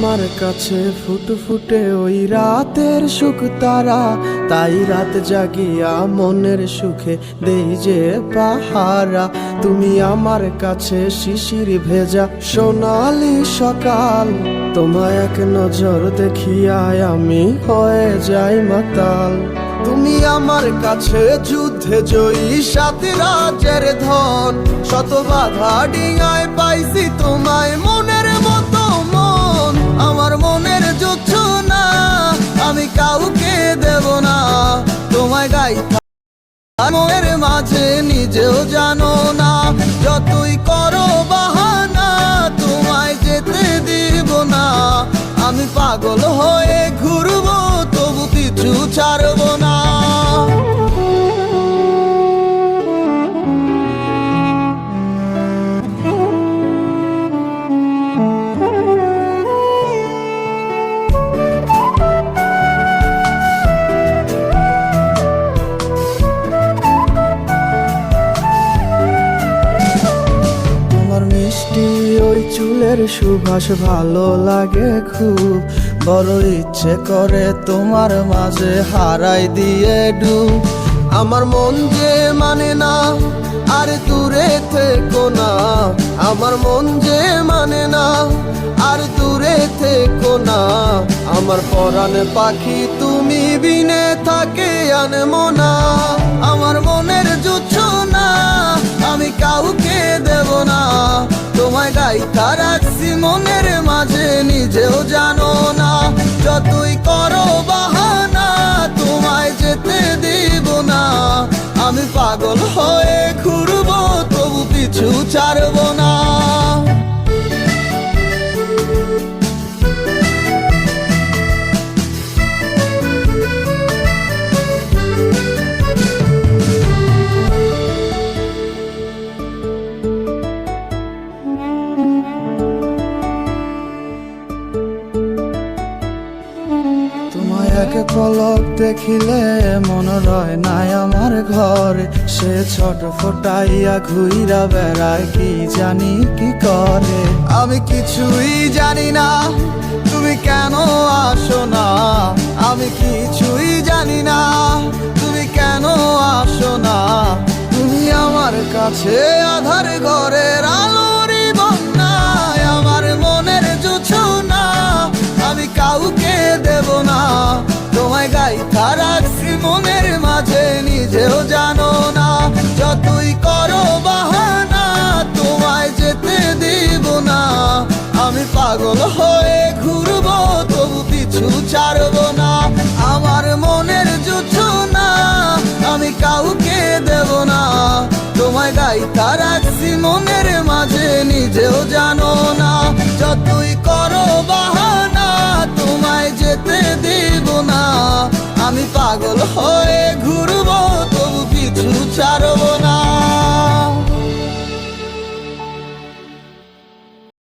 আমার কাছে ফুটফুটে ওই রাতের সুখ তারা, তাই রাত জাগিয়া মনের সুখে দেই যে পাহারা। তুমি আমার কাছে শিশির ভেজা সোনালি সকাল, তোমায় এক নজর দেখিয়ায় আমি হয়ে যাই মাতাল। তুমি আমার কাছে যুদ্ধে জয়ী সাত রাজের ধন, শত বাধা ডিঙায় পাইছি তোমায় মনের মতো মন। আমার মনের যুদ্ধ না আমি কাউকে দেব না, তোমায় গাইতা মনের মাঝে নিজেও জানো না। যতই করো বাহানা তোমায় যেতে দিব না, আমি পাগল হয়ে ঘুরবো তবু কিছু ছাড়বো না। মিষ্টি ওই চুলের সুবাস ভালো লাগে খুব, বড় ইচ্ছে করে তোমার মাঝে হারাই দিয়ে ডুব। আমার মন যে মানে না আর দূরে থেকো না, আমার মন যে মানে না আর দূরে থেকো না। আমার পরাণে পাখি তুমি বিনে থাকে আনমো না, আমার মনের যুচ্ছ না আমি কাউকে দেব না। তোমায় গাইতা রাখছি মনের মাঝে নিজেও জানো না, যতই করো বাহানা তোমায় যেতে দিব না। আমি পাগল হয়ে ঘুরবো তবু পিছু ছাড়বো না। তোমায় এক পলক দেখিলে মন রয় নাই আমার ঘরে, সে ছোট ফোটাইয়া ঘুইরা বেড়ায় কি জানি কি করে। আমি কিছুই জানি না তুমি কেন আসো না, আমি কিছুই জানি না তুমি কেন আসো না। তুমি আমার কাছে আধার ঘরের আলোরই বন্যায়, আমার মনের জুছো না আমি কাউকে দেব না। তোমায় গাইতা রাখছি মনের মাঝে নিজেও জানো না, যতই করো বাহানা তোমায় যেতে দিব না। আমি পাগল হয়ে ঘুরবো তবু পিছু ছাড়বো না। আমার মনের যুদ্ধ না আমি কাউকে দেব না, তোমায় গাইতা রাখছি মনের মাঝে নিজেও জানো না। যতই করো বাহানা তোমায় যেতে দিব না, আমি পাগল হয়ে